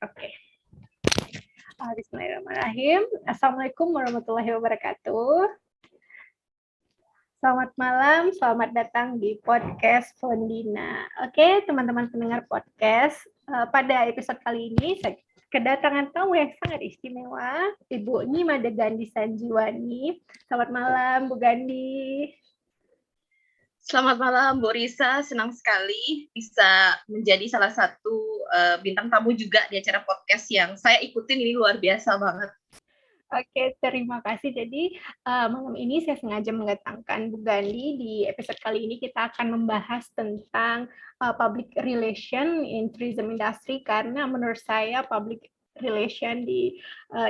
Oke. Bismillahirrahmanirrahim. Assalamualaikum warahmatullahi wabarakatuh. Selamat malam, selamat datang di podcast Fondina. Oke, teman-teman pendengar podcast, pada episode kali ini saya kedatangan tamu yang sangat istimewa, Ibu Nima Gandhi Sanjiwani. Selamat malam, Bu Gandhi. Selamat malam, Bu Risa. Senang sekali bisa menjadi salah satu bintang tamu juga di acara podcast yang saya ikutin. Ini luar biasa banget. Oke, terima kasih. Jadi malam ini saya sengaja mendatangkan Bu Gandhi. Di episode kali ini kita akan membahas tentang public relation in tourism industry, karena menurut saya public relation di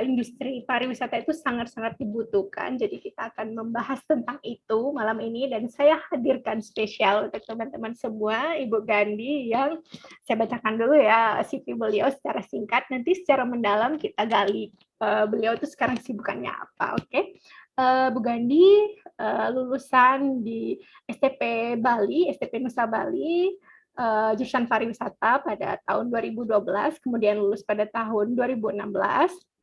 industri pariwisata itu sangat-sangat dibutuhkan. Jadi kita akan membahas tentang itu malam ini, dan saya hadirkan spesial untuk teman-teman semua, Ibu Gandhi, yang saya bacakan dulu ya CV beliau secara singkat. Nanti secara mendalam kita gali beliau itu sekarang sibukannya apa. Oke. Bu Gandhi lulusan di STP Bali, STP Nusa Bali, jurusan pariwisata pada tahun 2012, kemudian lulus pada tahun 2016,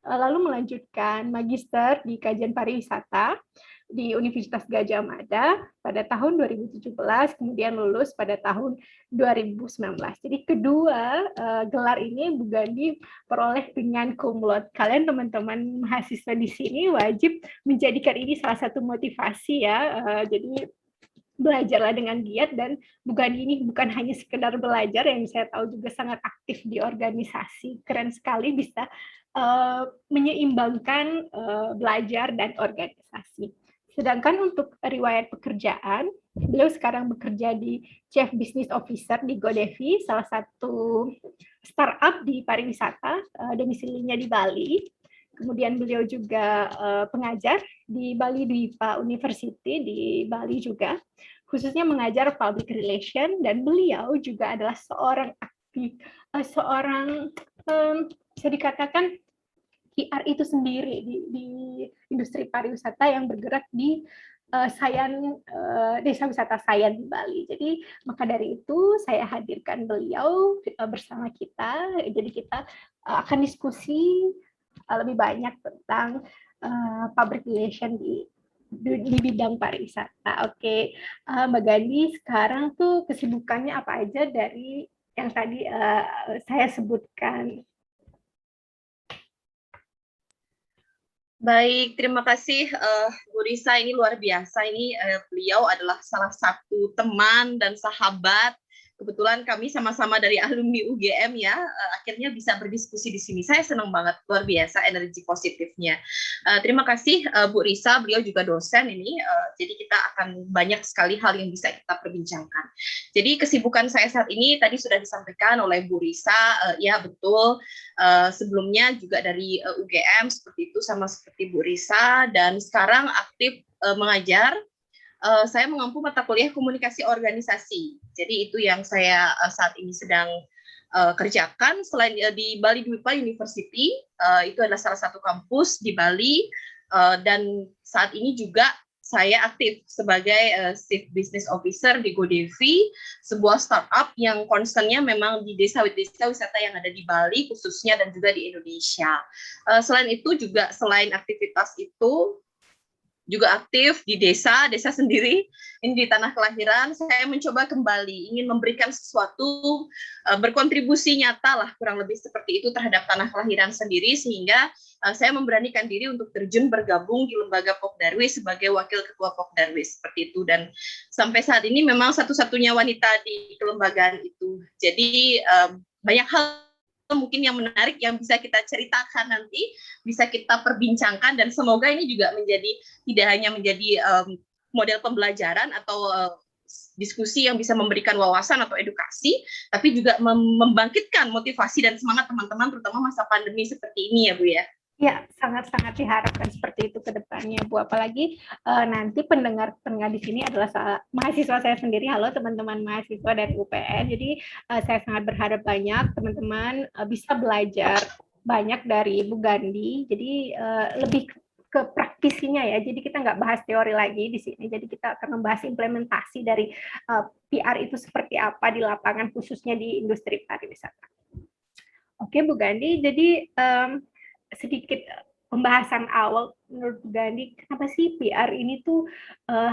lalu melanjutkan magister di kajian pariwisata di Universitas Gadjah Mada pada tahun 2017, kemudian lulus pada tahun 2019. Jadi kedua gelar ini Bu Gandhi peroleh dengan cum laude. Kalian teman-teman mahasiswa di sini wajib menjadikan ini salah satu motivasi ya. Jadi belajarlah dengan giat, dan Bu Gandhi ini bukan hanya sekedar belajar, yang saya tahu juga sangat aktif di organisasi. Keren sekali bisa menyeimbangkan belajar dan organisasi. Sedangkan untuk riwayat pekerjaan, beliau sekarang bekerja di Chief Business Officer di GoDevi, salah satu startup di pariwisata, domisilinya di Bali. Kemudian beliau juga pengajar di Bali Dwipa University di Bali juga, khususnya mengajar public relation, dan beliau juga adalah seorang aktif, bisa dikatakan PR itu sendiri di industri pariwisata yang bergerak di Sayan, Desa Wisata Sayan di Bali. Jadi maka dari itu saya hadirkan beliau bersama kita. Jadi kita akan diskusi lebih banyak tentang public relation di bidang pariwisata. Oke, Mbak Gandhi, sekarang tuh kesibukannya apa aja dari yang tadi saya sebutkan? Baik, terima kasih Bu Risa. Ini luar biasa. Ini beliau adalah salah satu teman dan sahabat. Kebetulan kami sama-sama dari alumni UGM ya, akhirnya bisa berdiskusi di sini. Saya senang banget, luar biasa energi positifnya. Terima kasih Bu Risa, beliau juga dosen ini, jadi kita akan banyak sekali hal yang bisa kita perbincangkan. Jadi kesibukan saya saat ini tadi sudah disampaikan oleh Bu Risa, ya betul, sebelumnya juga dari UGM seperti itu, sama seperti Bu Risa, dan sekarang aktif mengajar. Saya mengampu mata kuliah komunikasi organisasi. Jadi itu yang saya saat ini sedang kerjakan. Selain di Bali Dwipa University, itu adalah salah satu kampus di Bali, dan saat ini juga saya aktif sebagai Chief Business Officer di GoDevi, sebuah startup yang concernnya memang di desa wisata yang ada di Bali khususnya, dan juga di Indonesia. Selain itu juga, selain aktivitas itu, juga aktif di desa sendiri, ini di tanah kelahiran. Saya mencoba kembali, ingin memberikan sesuatu, berkontribusi nyata lah, kurang lebih seperti itu, terhadap tanah kelahiran sendiri, sehingga saya memberanikan diri untuk terjun bergabung di lembaga Pokdarwis sebagai wakil ketua Pokdarwis, seperti itu. Dan sampai saat ini memang satu-satunya wanita di kelembagaan itu. Jadi banyak hal mungkin yang menarik yang bisa kita ceritakan nanti, bisa kita perbincangkan, dan semoga ini juga menjadi, tidak hanya menjadi model pembelajaran atau diskusi yang bisa memberikan wawasan atau edukasi, tapi juga membangkitkan motivasi dan semangat teman-teman, terutama masa pandemi seperti ini ya Bu ya. Ya, sangat-sangat diharapkan seperti itu ke depannya, Bu. Apalagi nanti pendengar-pendengar di sini adalah mahasiswa saya sendiri. Halo teman-teman mahasiswa dari UPN. Jadi saya sangat berharap banyak teman-teman bisa belajar banyak dari Bu Gandhi. Jadi lebih ke praktisinya ya. Jadi kita nggak bahas teori lagi di sini. Jadi kita akan membahas implementasi dari PR itu seperti apa di lapangan, khususnya di industri pariwisata. Oke, Bu Gandhi. Jadi sedikit pembahasan awal menurut Bu Gandhi, kenapa sih PR ini tuh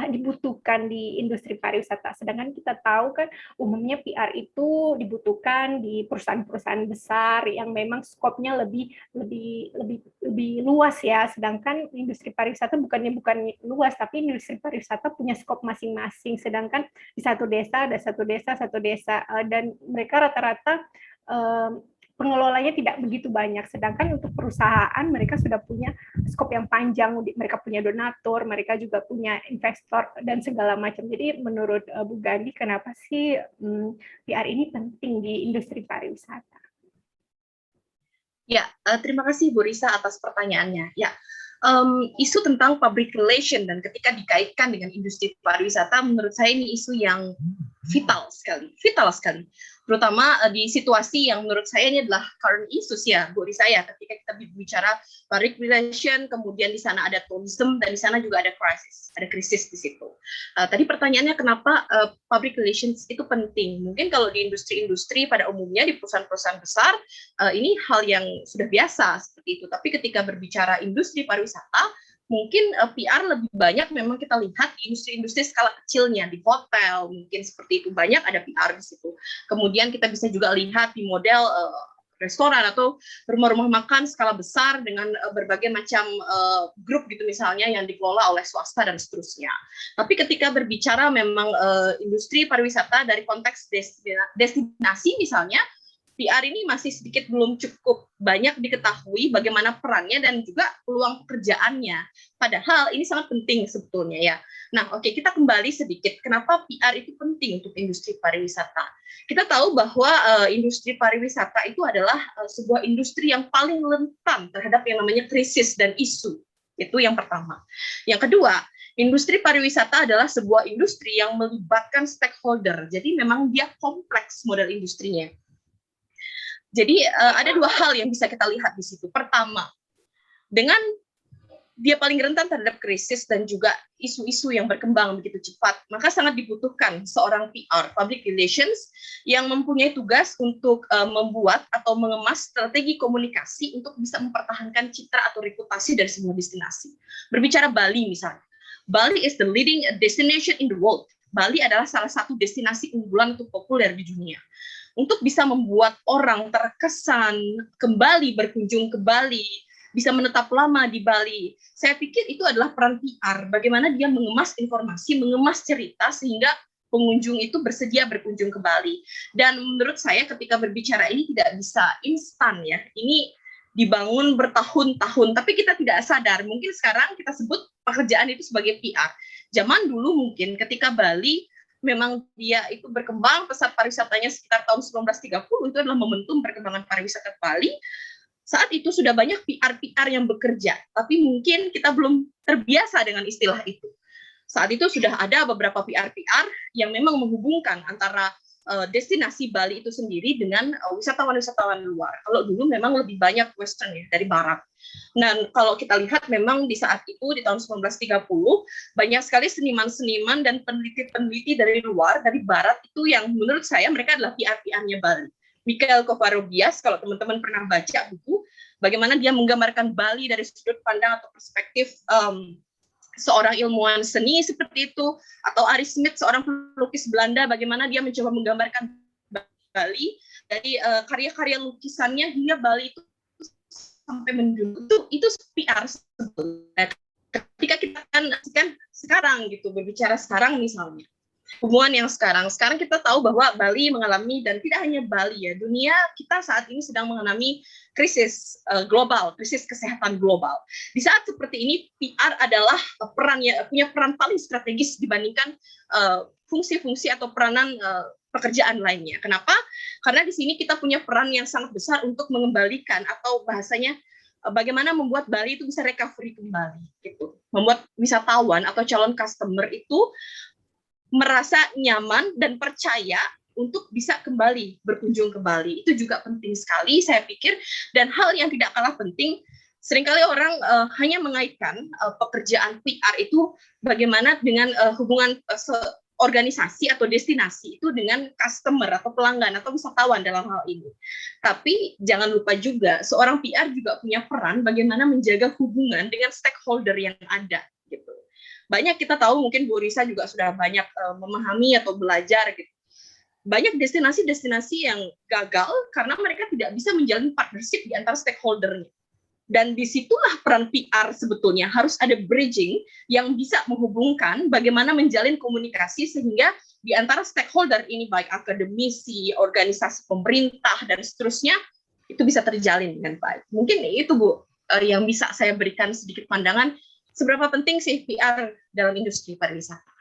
dibutuhkan di industri pariwisata? Sedangkan kita tahu kan umumnya PR itu dibutuhkan di perusahaan-perusahaan besar yang memang skopnya lebih lebih lebih lebih luas ya. Sedangkan industri pariwisata bukan luas, tapi industri pariwisata punya skop masing-masing. Sedangkan di satu desa ada satu desa dan mereka rata-rata pengelolanya tidak begitu banyak. Sedangkan untuk perusahaan mereka sudah punya skop yang panjang, mereka punya donatur, mereka juga punya investor dan segala macam. Jadi menurut Bu Gandhi, kenapa sih PR ini penting di industri pariwisata? Ya, terima kasih Bu Risa atas pertanyaannya. Ya, isu tentang public relation dan ketika dikaitkan dengan industri pariwisata, menurut saya ini isu yang vital sekali, terutama di situasi yang menurut saya ini adalah current issues ya, Bu Risa ya, ketika kita bicara public relation, kemudian di sana ada tourism dan di sana juga ada krisis di situ. Tadi pertanyaannya kenapa public relations itu penting? Mungkin kalau di industri-industri pada umumnya di perusahaan-perusahaan besar ini hal yang sudah biasa seperti itu. Tapi ketika berbicara industri pariwisata, mungkin PR lebih banyak memang kita lihat di industri-industri skala kecilnya, di hotel, mungkin seperti itu, banyak ada PR di situ. Kemudian kita bisa juga lihat di model restoran atau rumah-rumah makan skala besar dengan berbagai macam grup gitu misalnya yang dikelola oleh swasta dan seterusnya. Tapi ketika berbicara memang industri pariwisata dari konteks destinasi misalnya, PR ini masih sedikit belum cukup banyak diketahui bagaimana perannya dan juga peluang pekerjaannya. Padahal ini sangat penting sebetulnya ya. Nah, oke, kita kembali sedikit. Kenapa PR itu penting untuk industri pariwisata? Kita tahu bahwa industri pariwisata itu adalah sebuah industri yang paling rentan terhadap yang namanya krisis dan isu. Itu yang pertama. Yang kedua, industri pariwisata adalah sebuah industri yang melibatkan stakeholder. Jadi memang dia kompleks model industrinya. Jadi ada dua hal yang bisa kita lihat di situ. Pertama, dengan dia paling rentan terhadap krisis dan juga isu-isu yang berkembang begitu cepat, maka sangat dibutuhkan seorang PR, public relations, yang mempunyai tugas untuk membuat atau mengemas strategi komunikasi untuk bisa mempertahankan citra atau reputasi dari sebuah destinasi. Berbicara Bali misalnya, Bali is the leading destination in the world. Bali adalah salah satu destinasi unggulan untuk populer di dunia. Untuk bisa membuat orang terkesan kembali berkunjung ke Bali, bisa menetap lama di Bali. Saya pikir itu adalah peran PR, bagaimana dia mengemas informasi, mengemas cerita sehingga pengunjung itu bersedia berkunjung ke Bali. Dan menurut saya ketika berbicara ini tidak bisa instan ya. Ini dibangun bertahun-tahun, tapi kita tidak sadar. Mungkin sekarang kita sebut pekerjaan itu sebagai PR. Zaman dulu mungkin ketika Bali memang dia itu berkembang, pesat pariwisatanya sekitar tahun 1930, itu adalah momentum perkembangan pariwisata Bali. Saat itu sudah banyak PR-PR yang bekerja, tapi mungkin kita belum terbiasa dengan istilah itu. Saat itu sudah ada beberapa PR-PR yang memang menghubungkan antara destinasi Bali itu sendiri dengan wisatawan-wisatawan luar. Kalau dulu memang lebih banyak western ya, dari barat. Dan kalau kita lihat memang di saat itu di tahun 1930 banyak sekali seniman-seniman dan peneliti-peneliti dari luar, dari barat itu yang menurut saya mereka adalah PR-PR-nya Bali. Mikhail Covarrubias, kalau teman-teman pernah baca buku, bagaimana dia menggambarkan Bali dari sudut pandang atau perspektif seorang ilmuwan seni seperti itu, atau Ari Smith, seorang pelukis Belanda, bagaimana dia mencoba menggambarkan Bali dari karya-karya lukisannya hingga Bali itu sampai menjunjung. Itu PR sebetulnya. Ketika kita kan sekarang gitu, berbicara sekarang misalnya, hubungan yang sekarang kita tahu bahwa Bali mengalami, dan tidak hanya Bali ya, dunia kita saat ini sedang mengalami krisis global, krisis kesehatan global. Di saat seperti ini, PR adalah punya peran paling strategis dibandingkan fungsi-fungsi atau peranan pekerjaan lainnya. Kenapa? Karena di sini kita punya peran yang sangat besar untuk mengembalikan, atau bahasanya bagaimana membuat Bali itu bisa recovery kembali, gitu. Membuat wisatawan atau calon customer itu merasa nyaman dan percaya untuk bisa kembali berkunjung ke Bali. Itu juga penting sekali saya pikir, dan hal yang tidak kalah penting, seringkali orang hanya mengaitkan pekerjaan PR itu bagaimana dengan hubungan organisasi atau destinasi itu dengan customer atau pelanggan atau wisatawan dalam hal ini. Tapi jangan lupa juga seorang PR juga punya peran bagaimana menjaga hubungan dengan stakeholder yang ada gitu. Banyak kita tahu, mungkin Bu Risa juga sudah banyak memahami atau belajar gitu. Banyak destinasi-destinasi yang gagal karena mereka tidak bisa menjalin partnership di antara stakeholder-nya. Dan disitulah peran PR sebetulnya, harus ada bridging yang bisa menghubungkan bagaimana menjalin komunikasi sehingga di antara stakeholder ini, baik akademisi, organisasi pemerintah, dan seterusnya, itu bisa terjalin dengan baik. Mungkin itu Bu, yang bisa saya berikan sedikit pandangan, seberapa penting sih PR dalam industri pariwisata.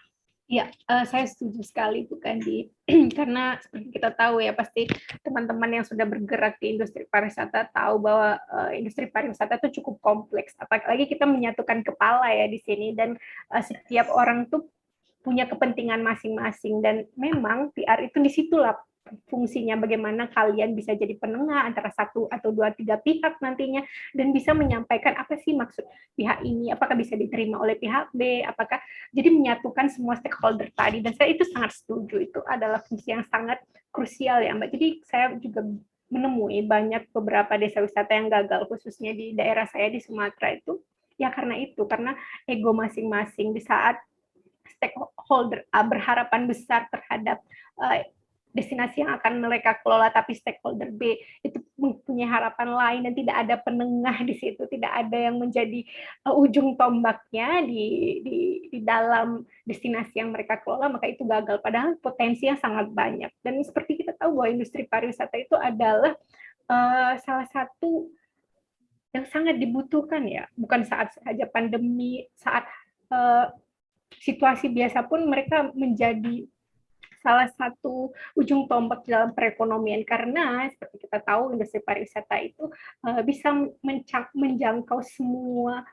Ya, saya setuju sekali Bu Kandi. Karena seperti kita tahu ya, pasti teman-teman yang sudah bergerak di industri pariwisata tahu bahwa industri pariwisata itu cukup kompleks. Apalagi kita menyatukan kepala ya di sini, dan setiap orang tuh punya kepentingan masing-masing, dan memang PR itu disitulah fungsinya, bagaimana kalian bisa jadi penengah antara satu atau dua tiga pihak nantinya, dan bisa menyampaikan apa sih maksud pihak ini, apakah bisa diterima oleh pihak B, apakah jadi menyatukan semua stakeholder tadi. Dan saya itu sangat setuju, itu adalah fungsi yang sangat krusial ya Mbak. Jadi saya juga menemui banyak beberapa desa wisata yang gagal, khususnya di daerah saya di Sumatera itu ya karena ego masing-masing. Di saat stakeholder A berharapan besar terhadap destinasi yang akan mereka kelola, tapi stakeholder B itu mempunyai harapan lain dan tidak ada penengah di situ, tidak ada yang menjadi ujung tombaknya di dalam destinasi yang mereka kelola, maka itu gagal. Padahal potensinya sangat banyak. Dan seperti kita tahu bahwa industri pariwisata itu adalah salah satu yang sangat dibutuhkan ya, bukan saat saja pandemi, saat situasi biasa pun mereka menjadi salah satu ujung tombak dalam perekonomian, karena seperti kita tahu industri pariwisata itu bisa menjangkau semua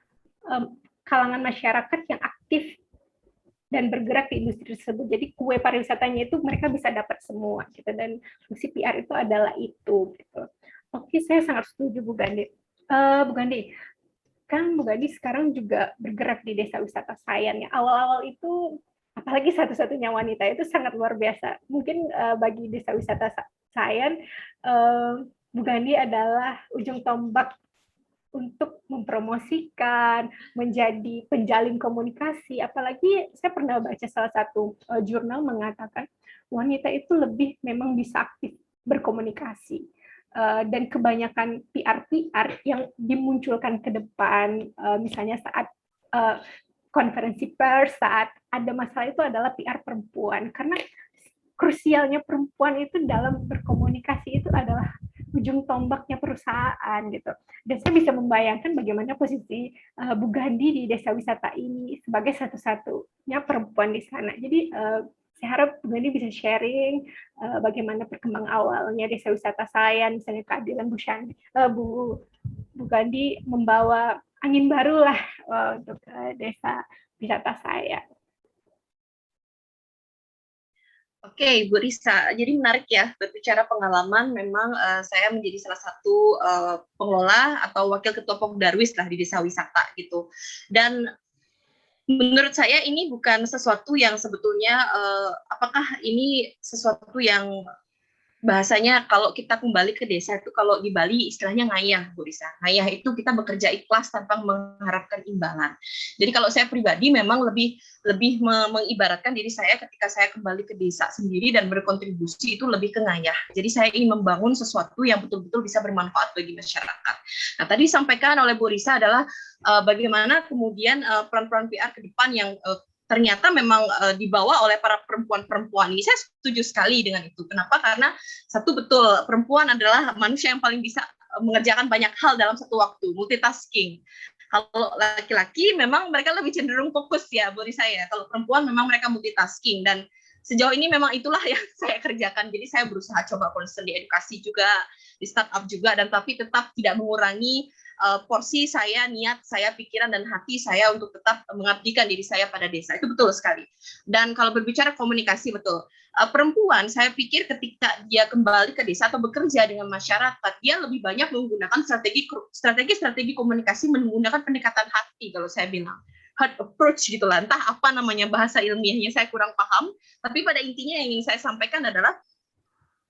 kalangan masyarakat yang aktif dan bergerak di industri tersebut. Jadi kue pariwisatanya itu mereka bisa dapat semua gitu, dan fungsi PR itu adalah itu gitu. Oke, saya sangat setuju Bu Gandhi. Bu Gandhi, kan Bu Gandhi sekarang juga bergerak di desa wisata Sayan ya. Awal-awal itu apalagi satu-satunya wanita itu sangat luar biasa. Mungkin bagi desa wisata Sayan, Bu Gandhi adalah ujung tombak untuk mempromosikan, menjadi penjalin komunikasi. Apalagi saya pernah baca salah satu jurnal mengatakan wanita itu lebih memang bisa aktif berkomunikasi. Dan kebanyakan PR yang dimunculkan ke depan, misalnya saat konferensi pers, saat ada masalah, itu adalah PR perempuan. Karena krusialnya perempuan itu dalam berkomunikasi itu adalah ujung tombaknya perusahaan gitu. Dan saya bisa membayangkan bagaimana posisi Bu Gandhi di desa wisata ini sebagai satu-satunya perempuan di sana. Jadi saya harap Bu Gandhi bisa sharing bagaimana perkembangan awalnya desa wisata Sayan, misalnya kehadiran Bu Gandhi membawa angin baru lah untuk desa wisata Sayan. Oke, Bu Risa, jadi menarik ya berbicara pengalaman. Memang saya menjadi salah satu pengelola atau wakil ketua Pokdarwis lah di desa wisata gitu. Dan menurut saya ini bukan sesuatu yang sebetulnya apakah ini sesuatu yang bahasanya kalau kita kembali ke desa itu, kalau di Bali istilahnya ngayah, Bu Risa. Ngayah itu kita bekerja ikhlas tanpa mengharapkan imbalan. Jadi kalau saya pribadi memang lebih mengibaratkan diri saya ketika saya kembali ke desa sendiri dan berkontribusi itu lebih ke ngayah. Jadi saya ingin membangun sesuatu yang betul-betul bisa bermanfaat bagi masyarakat. Nah, tadi disampaikan oleh Bu Risa adalah bagaimana kemudian peran-peran PR ke depan yang ternyata memang dibawa oleh para perempuan-perempuan ini. Saya setuju sekali dengan itu. Kenapa? Karena satu, betul, perempuan adalah manusia yang paling bisa mengerjakan banyak hal dalam satu waktu, multitasking. Kalau laki-laki memang mereka lebih cenderung fokus ya, Bu Risa ya. Kalau perempuan memang mereka multitasking, dan sejauh ini memang itulah yang saya kerjakan. Jadi saya berusaha coba concern di edukasi juga, di startup juga, dan tapi tetap tidak mengurangi porsi saya, niat saya, pikiran, dan hati saya untuk tetap mengabdikan diri saya pada desa. Itu betul sekali. Dan kalau berbicara komunikasi, betul. Perempuan, saya pikir ketika dia kembali ke desa atau bekerja dengan masyarakat, dia lebih banyak menggunakan strategi komunikasi, menggunakan pendekatan hati, kalau saya bilang. hard approach gitu lah, entah apa namanya bahasa ilmiahnya saya kurang paham, tapi pada intinya yang ingin saya sampaikan adalah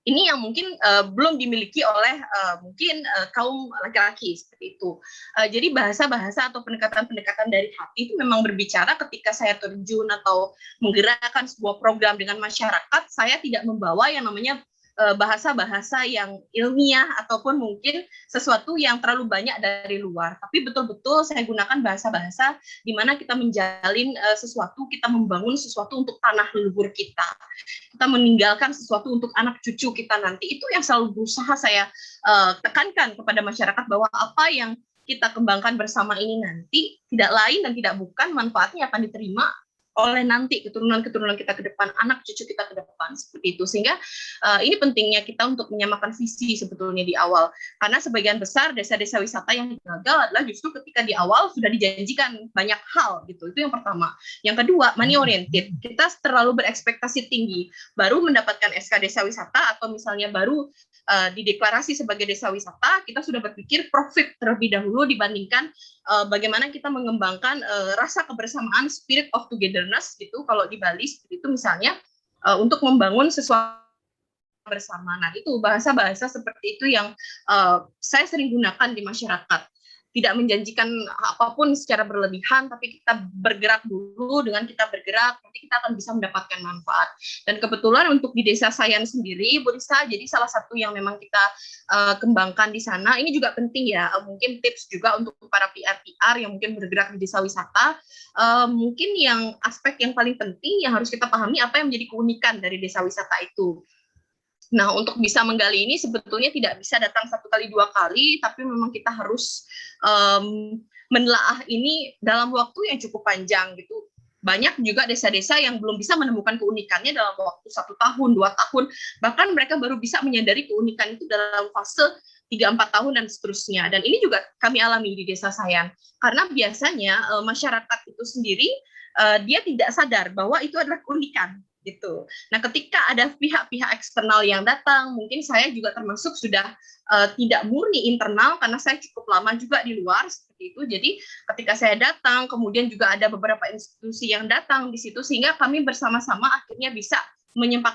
ini yang mungkin belum dimiliki oleh mungkin kaum laki-laki seperti itu. Jadi bahasa-bahasa atau pendekatan-pendekatan dari hati itu memang berbicara ketika saya terjun atau menggerakkan sebuah program dengan masyarakat, saya tidak membawa yang namanya bahasa-bahasa yang ilmiah ataupun mungkin sesuatu yang terlalu banyak dari luar. Tapi betul-betul saya gunakan bahasa-bahasa di mana kita menjalin sesuatu, kita membangun sesuatu untuk tanah leluhur kita. Kita meninggalkan sesuatu untuk anak cucu kita nanti. Itu yang selalu berusaha saya tekankan kepada masyarakat bahwa apa yang kita kembangkan bersama ini nanti tidak lain dan tidak bukan manfaatnya akan diterima oleh nanti keturunan-keturunan kita ke depan, anak cucu kita ke depan, seperti itu. Sehingga ini pentingnya kita untuk menyamakan visi sebetulnya di awal. Karena sebagian besar desa-desa wisata yang gagal adalah justru ketika di awal sudah dijanjikan banyak hal gitu. Itu yang pertama. Yang kedua, money oriented. Kita terlalu berekspektasi tinggi. Baru mendapatkan SK desa wisata atau misalnya baru dideklarasi sebagai desa wisata, kita sudah berpikir profit terlebih dahulu dibandingkan bagaimana kita mengembangkan rasa kebersamaan, spirit of togetherness gitu. Kalau di Bali seperti itu misalnya untuk membangun sesuatu bersama. Nah, itu bahasa-bahasa seperti itu yang saya sering gunakan di masyarakat. Tidak menjanjikan apapun secara berlebihan, tapi kita bergerak dulu. Dengan kita bergerak, nanti kita akan bisa mendapatkan manfaat. Dan kebetulan untuk di desa Sayan sendiri, Bu Risa, jadi salah satu yang memang kita kembangkan di sana, ini juga penting ya, mungkin tips juga untuk para PR-PR yang mungkin bergerak di desa wisata, mungkin yang aspek yang paling penting yang harus kita pahami apa yang menjadi keunikan dari desa wisata itu. Nah, untuk bisa menggali ini sebetulnya tidak bisa datang 1 kali 2 kali, tapi memang kita harus menelaah ini dalam waktu yang cukup panjang gitu. Banyak juga desa-desa yang belum bisa menemukan keunikannya dalam waktu 1 tahun, 2 tahun, bahkan mereka baru bisa menyadari keunikan itu dalam fase 3-4 tahun dan seterusnya. Dan ini juga kami alami di desa Sayan, karena biasanya masyarakat itu sendiri dia tidak sadar bahwa itu adalah keunikan gitu. Nah, ketika ada pihak-pihak eksternal yang datang, mungkin saya juga termasuk sudah tidak murni internal karena saya cukup lama juga di luar seperti itu. Jadi ketika saya datang, kemudian juga ada beberapa institusi yang datang di situ, sehingga kami bersama-sama akhirnya bisa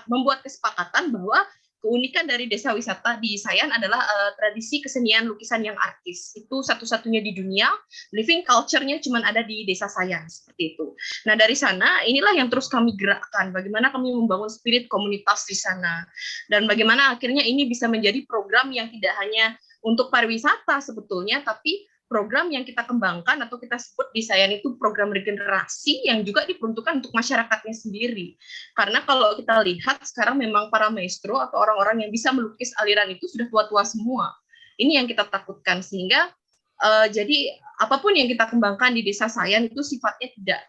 membuat kesepakatan bahwa keunikan dari desa wisata di Sayan adalah tradisi kesenian lukisan yang artis. Itu satu-satunya di dunia, living culture-nya cuma ada di desa Sayan, seperti itu. Nah, dari sana, inilah yang terus kami gerakkan, bagaimana kami membangun spirit komunitas di sana. Dan bagaimana akhirnya ini bisa menjadi program yang tidak hanya untuk pariwisata sebetulnya, tapi program yang kita kembangkan atau kita sebut di Sayan itu program regenerasi yang juga diperuntukkan untuk masyarakatnya sendiri. Karena kalau kita lihat sekarang memang para maestro atau orang-orang yang bisa melukis aliran itu sudah tua-tua semua. Ini yang kita takutkan, sehingga jadi apapun yang kita kembangkan di desa Sayan itu sifatnya tidak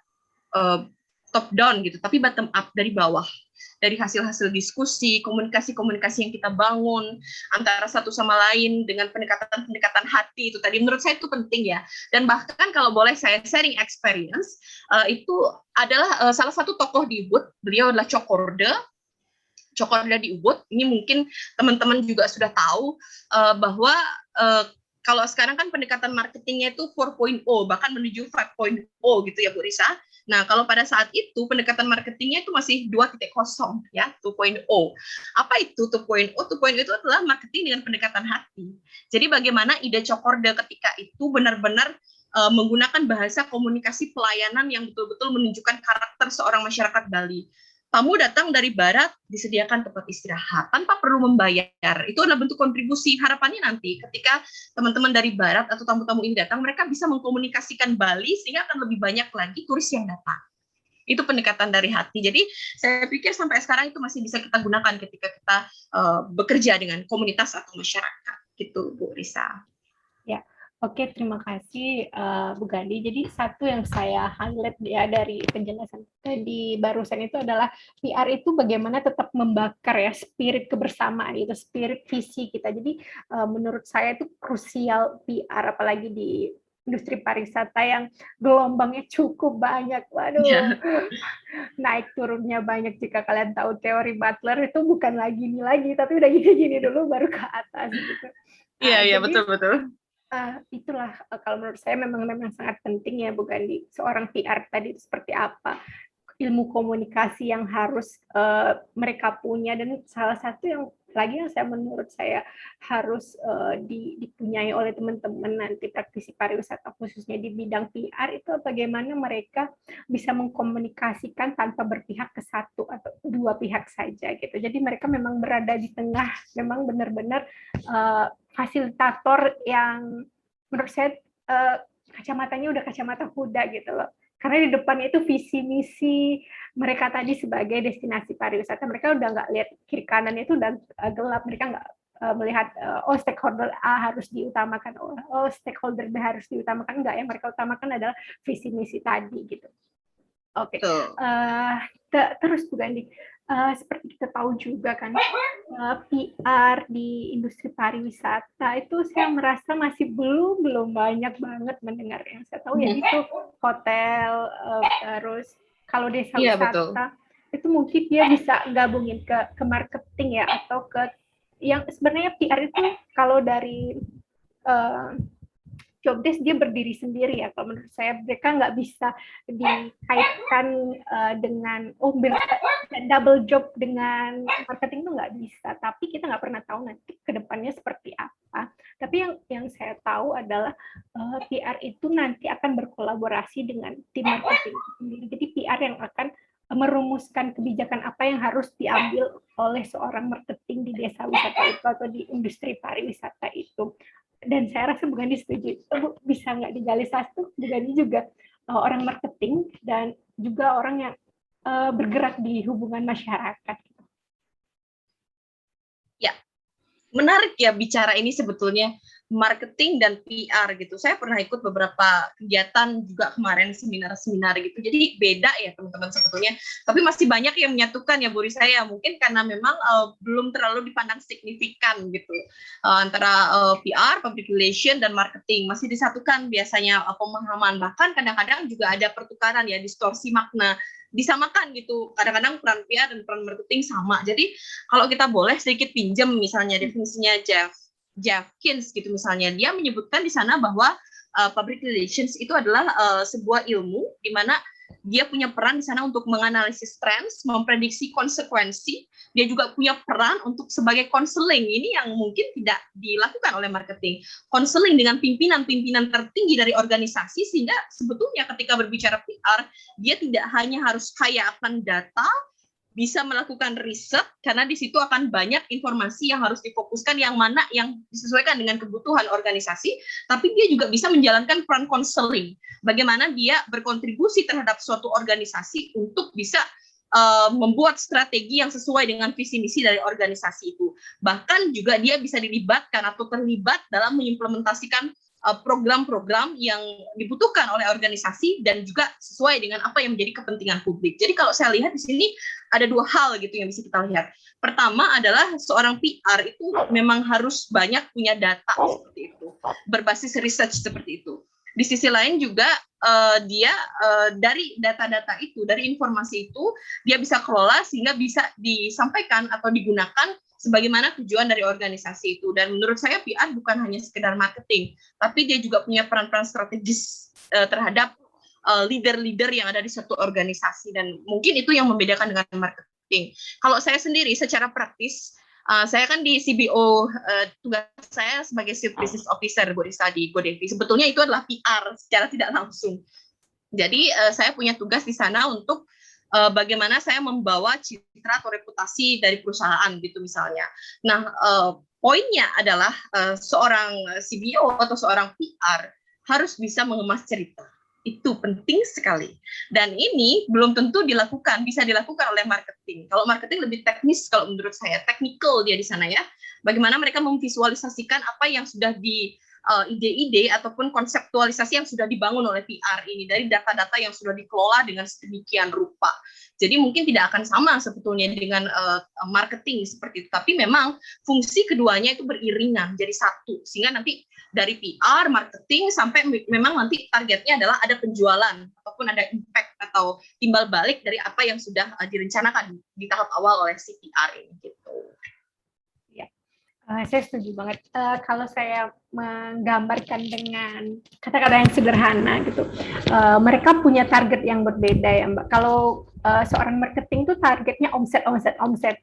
top down gitu, tapi bottom up, dari bawah. Dari hasil-hasil diskusi, komunikasi-komunikasi yang kita bangun antara satu sama lain dengan pendekatan-pendekatan hati itu tadi, menurut saya itu penting ya. Dan bahkan kalau boleh saya sharing experience, itu adalah salah satu tokoh di Ubud, beliau adalah Cokorda di Ubud. Ini mungkin teman-teman juga sudah tahu bahwa kalau sekarang kan pendekatan marketingnya itu 4.0, bahkan menuju 5.0 gitu ya Bu Risa. Nah, kalau pada saat itu pendekatan marketingnya itu masih 2.0 ya, 2.0. Apa itu 2.0? 2.0 itu adalah marketing dengan pendekatan hati. Jadi bagaimana ide Cokorda ketika itu benar-benar menggunakan bahasa komunikasi pelayanan yang betul-betul menunjukkan karakter seorang masyarakat Bali. Tamu datang dari barat, disediakan tempat istirahat tanpa perlu membayar. Itu adalah bentuk kontribusi. Harapannya nanti ketika teman-teman dari barat atau tamu-tamu ini datang, mereka bisa mengkomunikasikan Bali sehingga akan lebih banyak lagi turis yang datang. Itu pendekatan dari hati. Jadi saya pikir sampai sekarang itu masih bisa kita gunakan ketika kita bekerja dengan komunitas atau masyarakat. Gitu, Bu Risa. Ya. Oke, terima kasih Bu Gandhi. Jadi satu yang saya highlight ya dari penjelasan tadi barusan itu adalah PR itu bagaimana tetap membakar ya spirit kebersamaan itu, spirit visi kita. Jadi menurut saya itu krusial PR, apalagi di industri pariwisata yang gelombangnya cukup banyak. Waduh, naik turunnya banyak. Jika kalian tahu teori Butler itu bukan lagi ini lagi, tapi udah gini-gini dulu baru ke atas gitu. Iya, betul-betul. Itulah kalau menurut saya memang sangat penting ya Bu Gandhi. Seorang PR tadi itu seperti apa, ilmu komunikasi yang harus mereka punya, dan salah satu yang lagi yang menurut saya harus dipunyai oleh teman-teman nanti praktisi pariwisata khususnya di bidang PR itu bagaimana mereka bisa mengkomunikasikan tanpa berpihak ke satu atau dua pihak saja gitu. Jadi mereka memang berada di tengah, memang benar-benar fasilitator yang menurut saya kacamatanya udah kacamata kuda gitu loh. Karena di depannya itu visi misi mereka tadi sebagai destinasi pariwisata, mereka udah nggak lihat kiri kanannya itu udah gelap, mereka nggak melihat oh stakeholder A harus diutamakan, oh stakeholder B harus diutamakan, enggak, yang mereka utamakan adalah visi misi tadi gitu. Oke, terus Bu Gandhi, seperti kita tahu juga kan PR di industri pariwisata itu saya merasa masih belum banyak banget mendengar. Yang saya tahu ya itu hotel, terus kalau desa wisata itu mungkin dia bisa gabungin ke marketing ya, atau ke yang sebenarnya PR itu kalau dari job desk dia berdiri sendiri ya. Kalau menurut saya mereka nggak bisa dikaitkan dengan double job dengan marketing itu nggak bisa. Tapi kita nggak pernah tahu nanti kedepannya seperti apa. Tapi yang saya tahu adalah PR itu nanti akan berkolaborasi dengan tim marketing sendiri. Jadi PR yang akan merumuskan kebijakan apa yang harus diambil oleh seorang marketing di desa wisata itu atau di industri pariwisata itu. Dan saya rasa Bu Gandhi setuju, bisa nggak digali satu, Bu Gandhi juga orang marketing dan juga orang yang bergerak di hubungan masyarakat. Ya, menarik ya bicara ini sebetulnya, marketing dan PR gitu. Saya pernah ikut beberapa kegiatan juga kemarin, seminar-seminar gitu. Jadi beda ya teman-teman sebetulnya. Tapi masih banyak yang menyatukan ya Bu Risa ya. Mungkin karena memang belum terlalu dipandang signifikan gitu. Antara PR, public relation, dan marketing. Masih disatukan biasanya pemahaman. Bahkan kadang-kadang juga ada pertukaran ya, distorsi makna. Disamakan gitu. Kadang-kadang peran PR dan peran marketing sama. Jadi kalau kita boleh sedikit pinjam misalnya definisinya Jeff Kins gitu misalnya, dia menyebutkan di sana bahwa public relations itu adalah sebuah ilmu di mana dia punya peran di sana untuk menganalisis trends, memprediksi konsekuensi. Dia juga punya peran untuk sebagai konseling. Ini yang mungkin tidak dilakukan oleh marketing. Konseling dengan pimpinan-pimpinan tertinggi dari organisasi, sehingga sebetulnya ketika berbicara PR, dia tidak hanya harus kaya akan data, bisa melakukan riset, karena di situ akan banyak informasi yang harus difokuskan, yang mana yang disesuaikan dengan kebutuhan organisasi, tapi dia juga bisa menjalankan peran konseling. Bagaimana dia berkontribusi terhadap suatu organisasi untuk bisa membuat strategi yang sesuai dengan visi misi dari organisasi itu. Bahkan juga dia bisa dilibatkan atau terlibat dalam mengimplementasikan program-program yang dibutuhkan oleh organisasi dan juga sesuai dengan apa yang menjadi kepentingan publik. Jadi kalau saya lihat di sini ada dua hal gitu yang bisa kita lihat. Pertama adalah seorang PR itu memang harus banyak punya data seperti itu, berbasis research seperti itu. Di sisi lain juga dia dari data-data itu, dari informasi itu, dia bisa kelola sehingga bisa disampaikan atau digunakan sebagaimana tujuan dari organisasi itu. Dan menurut saya PR bukan hanya sekedar marketing, tapi dia juga punya peran-peran strategis terhadap leader-leader yang ada di suatu organisasi, dan mungkin itu yang membedakan dengan marketing. Kalau saya sendiri secara praktis, saya kan di CBO, tugas saya sebagai Chief Business Officer Bu Risa di GoDaddy. Sebetulnya itu adalah PR secara tidak langsung. Jadi saya punya tugas di sana untuk bagaimana saya membawa citra atau reputasi dari perusahaan gitu misalnya. Nah, poinnya adalah seorang CBO atau seorang PR harus bisa mengemas cerita. Itu penting sekali. Dan ini belum tentu dilakukan, bisa dilakukan oleh marketing. Kalau marketing lebih teknis, kalau menurut saya, technical dia di sana ya. Bagaimana mereka memvisualisasikan apa yang sudah di ide-ide ataupun konseptualisasi yang sudah dibangun oleh PR ini dari data-data yang sudah dikelola dengan sedemikian rupa. Jadi mungkin tidak akan sama sebetulnya dengan marketing seperti itu. Tapi memang fungsi keduanya itu beriringan, jadi satu. Sehingga nanti dari PR, marketing, sampai memang nanti targetnya adalah ada penjualan ataupun ada impact atau timbal balik dari apa yang sudah direncanakan di tahap awal oleh si PR ini gitu. Ya. Saya setuju banget. Kalau saya menggambarkan dengan kata-kata yang sederhana gitu, mereka punya target yang berbeda ya Mbak. Kalau seorang marketing tuh targetnya omset, omset, omset.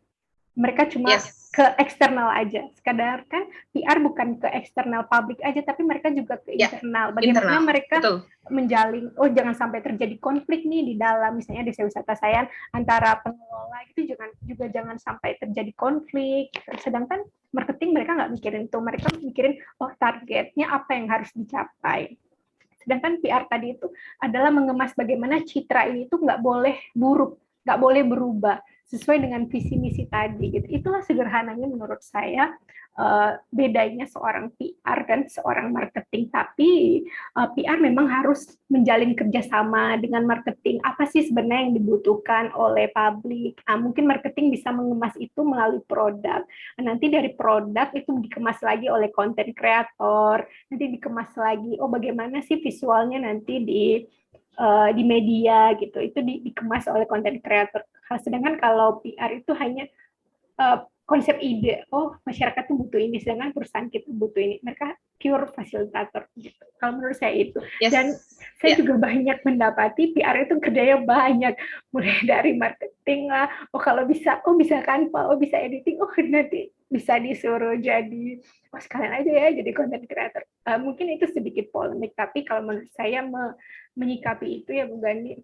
Mereka cuma Yes. ke eksternal aja. Sekadar kan PR bukan ke eksternal publik aja, tapi mereka juga ke Ya, internal. Bagaimana internal. mereka Betul. menjalin, oh jangan sampai terjadi konflik nih di dalam, misalnya desa wisata saya antara pengelola itu juga jangan sampai terjadi konflik. Sedangkan marketing mereka nggak mikirin itu, mereka mikirin oh targetnya apa yang harus dicapai. Sedangkan PR tadi itu adalah mengemas bagaimana citra ini tuh nggak boleh buruk, nggak boleh berubah sesuai dengan visi misi tadi. Gitu. Itulah sederhananya menurut saya bedanya seorang PR dan seorang marketing. Tapi PR memang harus menjalin kerjasama dengan marketing. Apa sih sebenarnya yang dibutuhkan oleh publik? Mungkin marketing bisa mengemas itu melalui produk. Nanti dari produk itu dikemas lagi oleh konten kreator, nanti dikemas lagi oh bagaimana sih visualnya nanti di media gitu itu dikemas oleh konten kreator. Sedangkan kalau PR itu hanya konsep ide, oh masyarakat tuh butuh ini, sedangkan perusahaan kita butuh ini. Mereka pure fasilitator gitu. Kalau menurut saya itu. Yes. Dan saya juga banyak mendapati PR itu kerjanya banyak, mulai dari marketing lah, oh kalau bisa, oh bisa Canva, oh bisa editing, oh nanti bisa disuruh jadi, oh sekalian aja ya jadi content creator. Mungkin itu sedikit polemik, tapi kalau menurut saya menyikapi itu ya Bu Gani,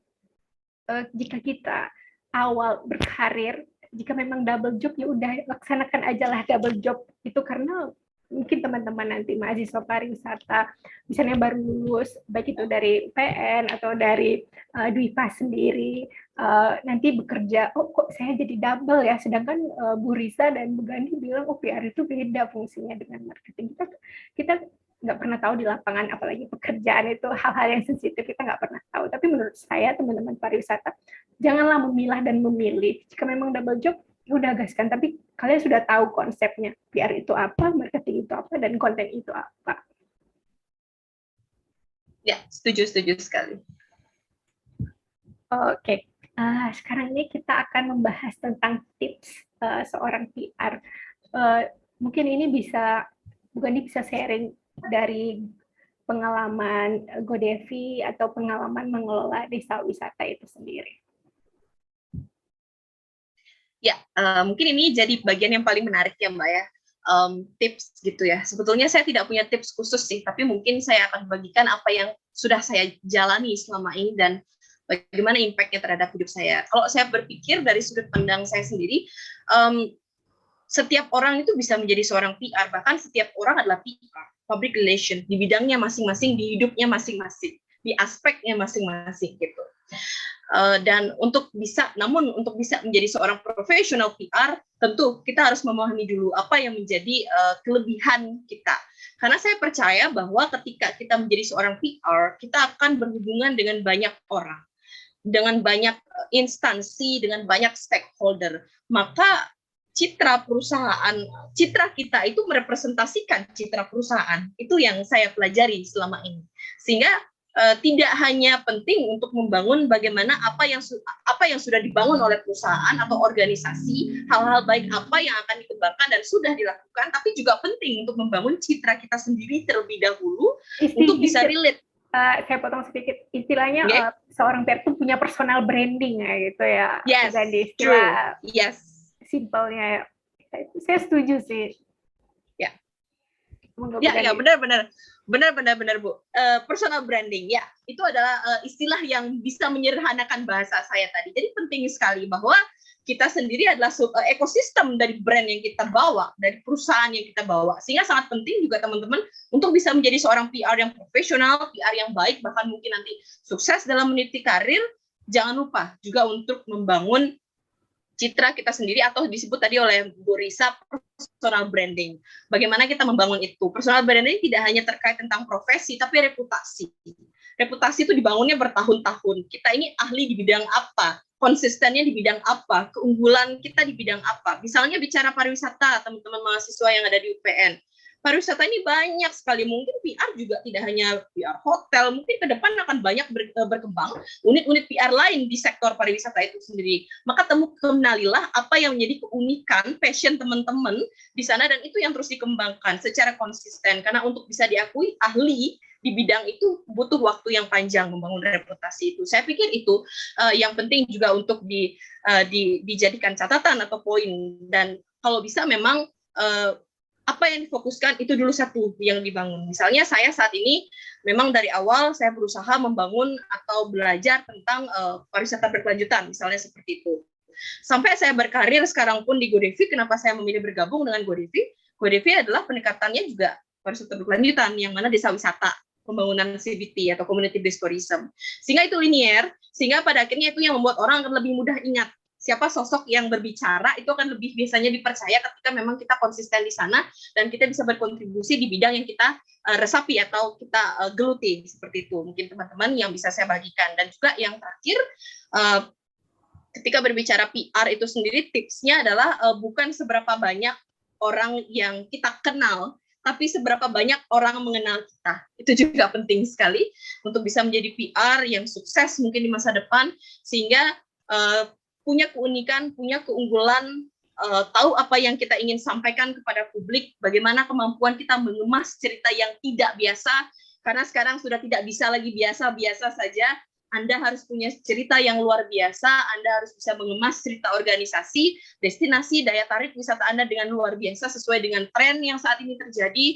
jika kita awal berkarir, jika memang double job ya udah laksanakan aja lah double job itu, karena mungkin teman-teman nanti mahasiswa pariwisata misalnya baru lulus baik itu dari UPN atau dari Dwipa sendiri nanti bekerja oh kok saya jadi double ya, sedangkan Bu Risa dan Bu Gani bilang oh PR itu beda fungsinya dengan marketing. Kita nggak pernah tahu di lapangan, apalagi pekerjaan itu hal-hal yang sensitif kita nggak pernah tahu. Tapi menurut saya teman-teman pariwisata janganlah memilah dan memilih. Jika memang double job ya udah gaskan, tapi kalian sudah tahu konsepnya PR itu apa, marketing itu apa, dan konten itu apa. Ya, setuju sekali. Oke. Sekarang ini kita akan membahas tentang tips seorang PR. Mungkin ini bisa sharing dari pengalaman Godevi atau pengalaman mengelola desa wisata itu sendiri. Ya, mungkin ini jadi bagian yang paling menarik ya Mbak ya. Tips gitu ya. Sebetulnya saya tidak punya tips khusus sih, tapi mungkin saya akan bagikan apa yang sudah saya jalani selama ini dan bagaimana impact-nya terhadap hidup saya. Kalau saya berpikir dari sudut pandang saya sendiri, setiap orang itu bisa menjadi seorang PR, bahkan setiap orang adalah PR, public relation, di bidangnya masing-masing, di hidupnya masing-masing, di aspeknya masing-masing gitu. Dan untuk bisa menjadi seorang profesional PR, tentu kita harus memahami dulu apa yang menjadi kelebihan kita. Karena saya percaya bahwa ketika kita menjadi seorang PR, kita akan berhubungan dengan banyak orang, dengan banyak instansi, dengan banyak stakeholder. Maka citra kita itu merepresentasikan citra perusahaan. Itu yang saya pelajari selama ini. Sehingga tidak hanya penting untuk membangun bagaimana apa yang sudah dibangun oleh perusahaan atau organisasi, hal-hal baik apa yang akan dikembangkan dan sudah dilakukan, tapi juga penting untuk membangun citra kita sendiri terlebih dahulu untuk bisa relate. Saya potong sedikit, istilahnya seorang PR itu punya personal branding ya gitu ya. Yes, dan istilah yes. Simpelnya ya. Saya setuju sih. Ya. Ya, benar Bu. Personal branding ya, itu adalah istilah yang bisa menyederhanakan bahasa saya tadi. Jadi penting sekali bahwa kita sendiri adalah ekosistem dari brand yang kita bawa, dari perusahaan yang kita bawa. Sehingga sangat penting juga teman-teman untuk bisa menjadi seorang PR yang profesional, PR yang baik, bahkan mungkin nanti sukses dalam meniti karir. Jangan lupa juga untuk membangun citra kita sendiri atau disebut tadi oleh Bu Risa personal branding. Bagaimana kita membangun itu? Personal branding tidak hanya terkait tentang profesi, tapi reputasi. Reputasi itu dibangunnya bertahun-tahun. Kita ini ahli di bidang apa? Konsistennya di bidang apa? Keunggulan kita di bidang apa? Misalnya bicara pariwisata, teman-teman mahasiswa yang ada di UPN. pariwisata ini banyak sekali. Mungkin PR juga tidak hanya PR hotel, mungkin ke depan akan banyak berkembang unit-unit PR lain di sektor pariwisata itu sendiri. Maka kenalilah apa yang menjadi keunikan passion teman-teman di sana, dan itu yang terus dikembangkan secara konsisten. Karena untuk bisa diakui ahli di bidang itu butuh waktu yang panjang membangun reputasi itu. Saya pikir itu yang penting juga untuk dijadikan catatan atau poin. Dan kalau bisa memang apa yang difokuskan itu dulu satu yang dibangun. Misalnya saya saat ini memang dari awal saya berusaha membangun atau belajar tentang pariwisata berkelanjutan, misalnya seperti itu. Sampai saya berkarir sekarang pun di GoDevi, kenapa saya memilih bergabung dengan GoDevi? GoDevi adalah pendekatannya juga pariwisata berkelanjutan, yang mana desa wisata, pembangunan CBT atau Community Based Tourism. Sehingga itu linier, sehingga pada akhirnya itu yang membuat orang akan lebih mudah ingat siapa sosok yang berbicara, itu akan lebih biasanya dipercaya ketika memang kita konsisten di sana dan kita bisa berkontribusi di bidang yang kita resapi atau kita geluti, seperti itu. Mungkin teman-teman yang bisa saya bagikan. Dan juga yang terakhir, ketika berbicara PR itu sendiri, tipsnya adalah bukan seberapa banyak orang yang kita kenal, tapi seberapa banyak orang mengenal kita. Itu juga penting sekali untuk bisa menjadi PR yang sukses mungkin di masa depan, sehingga punya keunikan, punya keunggulan, tahu apa yang kita ingin sampaikan kepada publik, bagaimana kemampuan kita mengemas cerita yang tidak biasa, karena sekarang sudah tidak bisa lagi biasa-biasa saja. Anda harus punya cerita yang luar biasa, Anda harus bisa mengemas cerita organisasi, destinasi, daya tarik wisata Anda dengan luar biasa, sesuai dengan tren yang saat ini terjadi,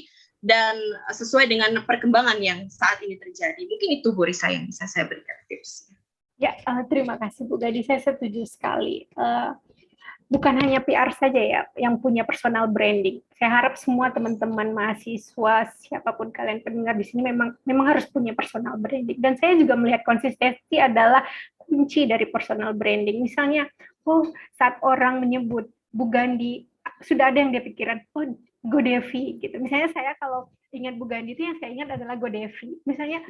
dan sesuai dengan perkembangan yang saat ini terjadi. Mungkin itu, Bu Risa, yang bisa saya berikan tips. Ya, terima kasih Bu Gadi, saya setuju sekali. Bukan hanya PR saja ya yang punya personal branding. Saya harap semua teman-teman mahasiswa, siapapun kalian pendengar di sini memang harus punya personal branding. Dan saya juga melihat konsistensi adalah kunci dari personal branding. Misalnya, saat orang menyebut Bu Gandhi, sudah ada yang dia pikiran, GoDevi gitu. Misalnya saya kalau ingat Bu Gandhi itu yang saya ingat adalah GoDevi. Misalnya,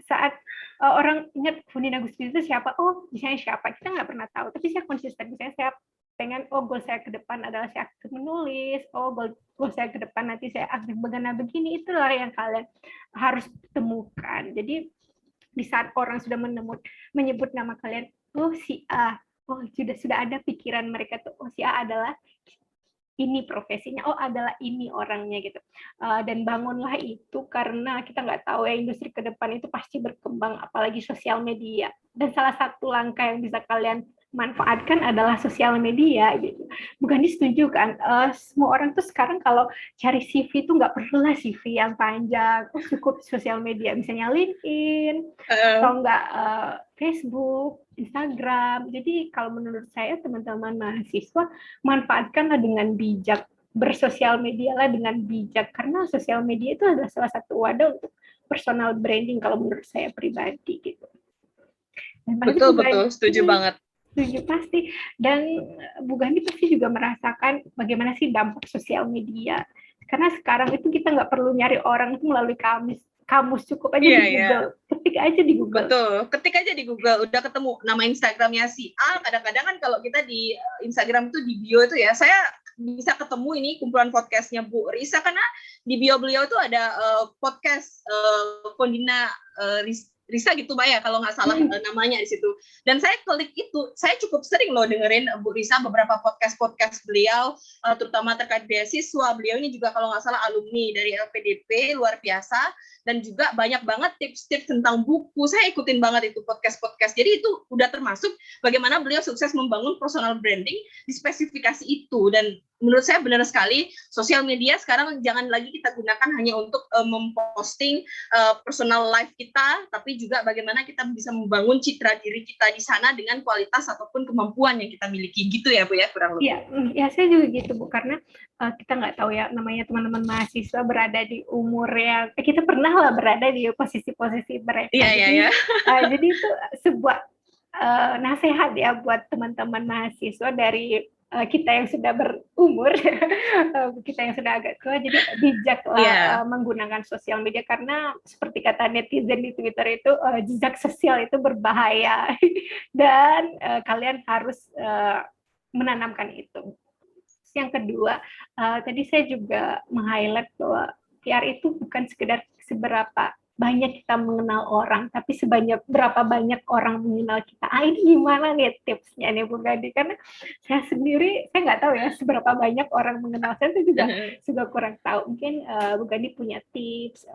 saat orang ingat Fundina Gusti itu siapa? Misalnya siapa? Kita nggak pernah tahu. Tapi saya konsisten. Misalnya saya pengen, goal saya ke depan adalah saya aktif menulis. Goal saya ke depan nanti saya aktif begini. Itulah yang kalian harus temukan. Jadi di saat orang sudah menyebut nama kalian, si A. Sudah ada pikiran mereka tuh, si A adalah ini profesinya, adalah ini orangnya gitu. Dan bangunlah itu, karena kita nggak tahu ya industri ke depan itu pasti berkembang, apalagi sosial media. Dan salah satu langkah yang bisa kalian manfaatkan adalah sosial media gitu. Bukan setuju kan? Semua orang tuh sekarang kalau cari CV tuh nggak perlulah CV yang panjang, cukup sosial media, misalnya LinkedIn atau enggak Facebook, Instagram. Jadi kalau menurut saya teman-teman mahasiswa, manfaatkanlah dengan bijak, bersosial media lah dengan bijak, karena sosial media itu adalah salah satu wadah untuk personal branding kalau menurut saya pribadi gitu. Betul, setuju banget. Setuju pasti. Dan Bu Gandhi pasti juga merasakan bagaimana sih dampak sosial media. Karena sekarang itu kita nggak perlu nyari orang itu melalui kamus, cukup aja di Google. Ketik aja di Google. Betul, ketik aja di Google, udah ketemu nama Instagramnya si A. Kadang-kadang kan kalau kita di Instagram itu di bio itu ya, saya bisa ketemu ini kumpulan podcastnya Bu Risa, karena di bio beliau itu ada podcast Fundina Risa gitu Mbak ya, kalau nggak salah namanya di situ. Dan saya klik itu, saya cukup sering loh dengerin Bu Risa beberapa podcast beliau, terutama terkait beasiswa. Beliau ini juga kalau nggak salah alumni dari LPDP, luar biasa. Dan juga banyak banget tips-tips tentang buku. Saya ikutin banget itu podcast. Jadi itu udah termasuk bagaimana beliau sukses membangun personal branding di spesifikasi itu. Dan menurut saya benar sekali, sosial media sekarang jangan lagi kita gunakan hanya untuk memposting personal life kita, tapi juga bagaimana kita bisa membangun citra diri kita di sana dengan kualitas ataupun kemampuan yang kita miliki. Gitu ya Bu ya, kurang lebih. Ya saya juga gitu Bu, karena kita nggak tahu ya, namanya teman-teman mahasiswa berada di umur yang kita pernah lah berada di posisi-posisi mereka. Jadi itu sebuah nasihat ya buat teman-teman mahasiswa dari kita yang sudah berumur, kita yang sudah agak tua, jadi bijaklah menggunakan sosial media, karena seperti kata netizen di Twitter itu, jejak sosial itu berbahaya, dan kalian harus menanamkan itu. Yang kedua, tadi saya juga meng-highlight bahwa PR itu bukan sekedar seberapa banyak kita mengenal orang, tapi berapa banyak orang mengenal kita. Ini gimana nih tipsnya nih Bu Gadi? Karena saya sendiri, saya nggak tahu ya seberapa banyak orang mengenal saya itu juga kurang tahu. Mungkin Bu Gadi punya tips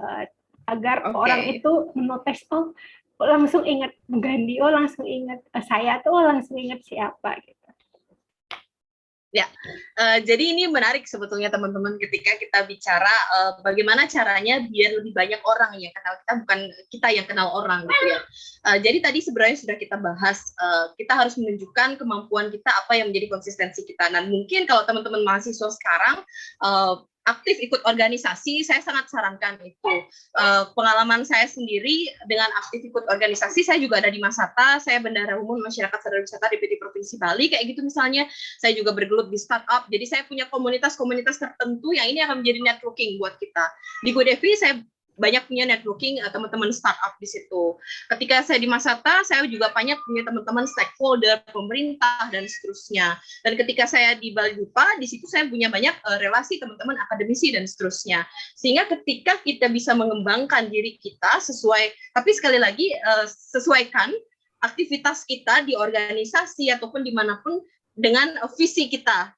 agar orang itu menotes, oh langsung ingat Bu Gadi, oh langsung ingat saya tuh, oh langsung ingat siapa gitu. Ya, jadi ini menarik sebetulnya teman-teman ketika kita bicara bagaimana caranya biar lebih banyak orang yang kenal kita, bukan kita yang kenal orang gitu ya. Jadi tadi sebenarnya sudah kita bahas, kita harus menunjukkan kemampuan kita apa yang menjadi konsistensi kita. Dan mungkin kalau teman-teman mahasiswa sekarang aktif ikut organisasi, saya sangat sarankan itu. Pengalaman saya sendiri dengan aktif ikut organisasi, saya juga ada di Masata, saya Bendahara Umum Masyarakat Sadar Wisata DPD Provinsi Bali, kayak gitu misalnya. Saya juga bergelut di startup, jadi saya punya komunitas-komunitas tertentu yang ini akan menjadi networking buat kita. Di GoDevi saya banyak punya networking teman-teman startup di situ. Ketika saya di Masata, saya juga banyak punya teman-teman stakeholder, pemerintah, dan seterusnya. Dan ketika saya di Bali Dupa, di situ saya punya banyak relasi teman-teman akademisi dan seterusnya. Sehingga ketika kita bisa mengembangkan diri kita sesuai, tapi sekali lagi sesuaikan aktivitas kita di organisasi ataupun dimanapun dengan visi kita,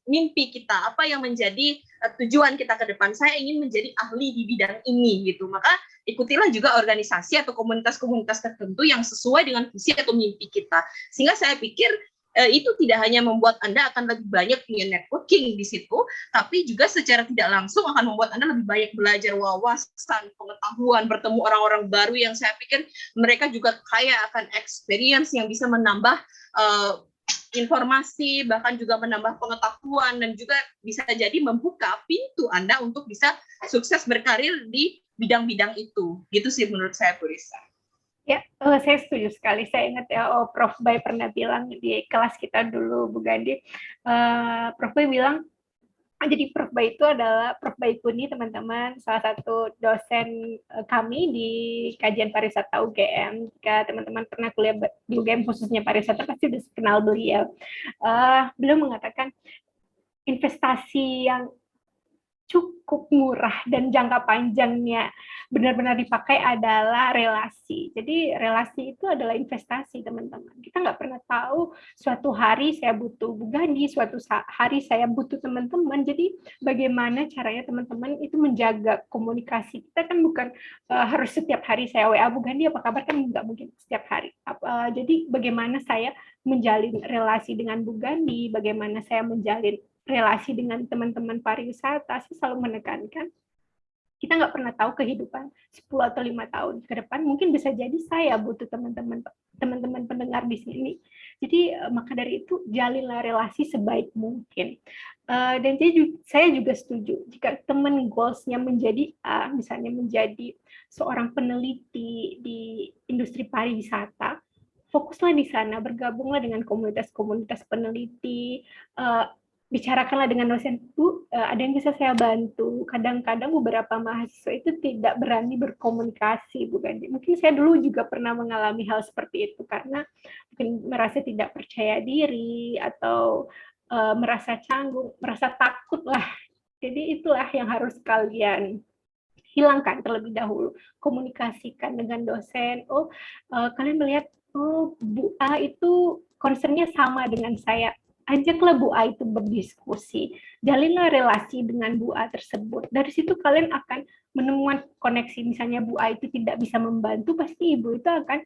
mimpi kita, apa yang menjadi tujuan kita ke depan. Saya ingin menjadi ahli di bidang ini gitu. Maka ikutilah juga organisasi atau komunitas-komunitas tertentu yang sesuai dengan visi atau mimpi kita. Sehingga saya pikir itu tidak hanya membuat Anda akan lebih banyak punya networking di situ, tapi juga secara tidak langsung akan membuat Anda lebih banyak belajar wawasan, pengetahuan, bertemu orang-orang baru yang saya pikir mereka juga kaya akan experience yang bisa menambah informasi, bahkan juga menambah pengetahuan, dan juga bisa jadi membuka pintu Anda untuk bisa sukses berkarir di bidang-bidang itu. Gitu sih menurut saya, Bu Risa. Ya, saya setuju sekali. Saya ingat ya, Prof. Bay pernah bilang di kelas kita dulu, Bu Gandhi. Prof. Bay bilang, jadi Prof. Bay itu adalah Prof. Bay Kuni, teman-teman, salah satu dosen kami di kajian pariwisata UGM. Jika teman-teman pernah kuliah di UGM khususnya pariwisata, pasti sudah kenal beliau. Beliau mengatakan investasi yang cukup murah dan jangka panjangnya benar-benar dipakai adalah relasi. Jadi relasi itu adalah investasi, teman-teman. Kita nggak pernah tahu suatu hari saya butuh Bu Gandhi, suatu hari saya butuh teman-teman. Jadi bagaimana caranya teman-teman itu menjaga komunikasi. Kita kan bukan harus setiap hari saya WA Bu Gandhi apa kabar, kan nggak mungkin setiap hari. Jadi bagaimana saya menjalin relasi dengan Bu Gandhi, bagaimana saya menjalin relasi dengan teman-teman pariwisata, saya selalu menekankan kita nggak pernah tahu kehidupan 10 atau 5 tahun ke depan, mungkin bisa jadi saya butuh teman-teman pendengar di sini. Jadi maka dari itu jalinlah relasi sebaik mungkin. Dan saya juga setuju jika teman goals-nya menjadi misalnya menjadi seorang peneliti di industri pariwisata, fokuslah di sana, bergabunglah dengan komunitas-komunitas peneliti, bicarakanlah dengan dosen, Bu, ada yang bisa saya bantu. Kadang-kadang beberapa mahasiswa itu tidak berani berkomunikasi, Bu Gandhi. Mungkin saya dulu juga pernah mengalami hal seperti itu, karena mungkin merasa tidak percaya diri, atau merasa canggung, merasa takut lah. Jadi itulah yang harus kalian hilangkan terlebih dahulu. Komunikasikan dengan dosen. Oh, kalian melihat, oh, Bu A itu concernnya sama dengan saya. Ajaklah Bu A itu berdiskusi, jalinlah relasi dengan Bu A tersebut. Dari situ kalian akan menemukan koneksi. Misalnya Bu A itu tidak bisa membantu, pasti Ibu itu akan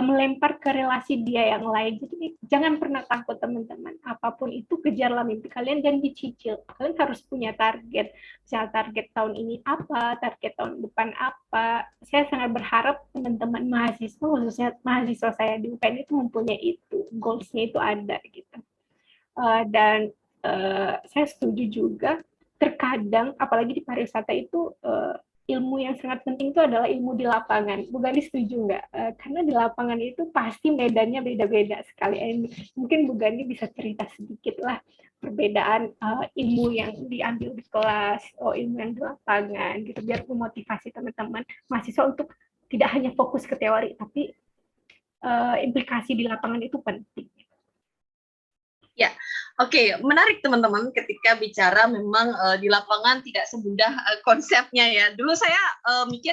melempar ke relasi dia yang lain. Jadi jangan pernah takut, teman-teman. Apapun itu, kejarlah mimpi kalian dan dicicil. Kalian harus punya target. Misalnya target tahun ini apa, target tahun depan apa. Saya sangat berharap teman-teman mahasiswa, khususnya mahasiswa saya di UPN itu mempunyai itu. Goals-nya itu ada gitu. Dan saya setuju juga, terkadang apalagi di pariwisata itu ilmu yang sangat penting itu adalah ilmu di lapangan. Bu Gandhi setuju nggak? Karena di lapangan itu pasti medannya beda-beda sekali. Mungkin Bu Gandhi bisa cerita sedikit lah perbedaan ilmu yang diambil di kelas, ilmu yang di lapangan, gitu, biar memotivasi teman-teman mahasiswa untuk tidak hanya fokus ke teori, tapi implikasi di lapangan itu penting. Ya, oke, menarik teman-teman ketika bicara memang di lapangan tidak semudah konsepnya ya. Dulu saya mikir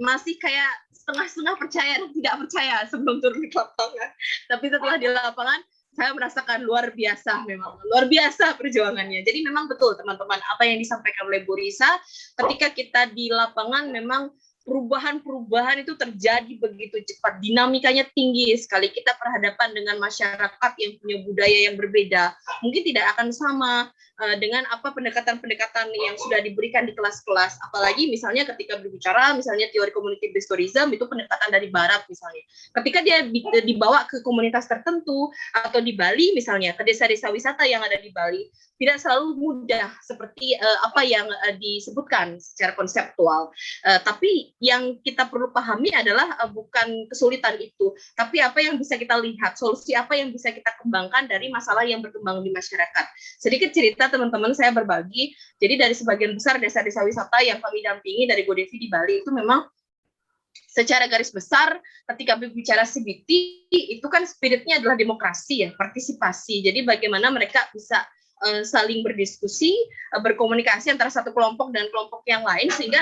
masih kayak setengah-setengah percaya dan tidak percaya sebelum turun ke lapangan. Tapi setelah di lapangan saya merasakan luar biasa, memang luar biasa perjuangannya. Jadi memang betul teman-teman apa yang disampaikan oleh Bu Risa, ketika kita di lapangan memang perubahan-perubahan itu terjadi begitu cepat, dinamikanya tinggi sekali. Kita berhadapan dengan masyarakat yang punya budaya yang berbeda, mungkin tidak akan sama dengan apa pendekatan-pendekatan yang sudah diberikan di kelas-kelas. Apalagi misalnya ketika berbicara misalnya teori community based tourism, itu pendekatan dari barat misalnya. Ketika dia dibawa ke komunitas tertentu atau di Bali misalnya, ke desa-desa wisata yang ada di Bali, tidak selalu mudah seperti apa yang disebutkan secara konseptual. Tapi yang kita perlu pahami adalah bukan kesulitan itu, tapi apa yang bisa kita lihat, solusi apa yang bisa kita kembangkan dari masalah yang berkembang di masyarakat. Sedikit cerita teman-teman saya berbagi, jadi dari sebagian besar desa-desa wisata yang kami dampingi dari GoDevi di Bali itu memang secara garis besar ketika berbicara CBT itu kan spiritnya adalah demokrasi ya, partisipasi. Jadi bagaimana mereka bisa saling berdiskusi, berkomunikasi antara satu kelompok dan kelompok yang lain sehingga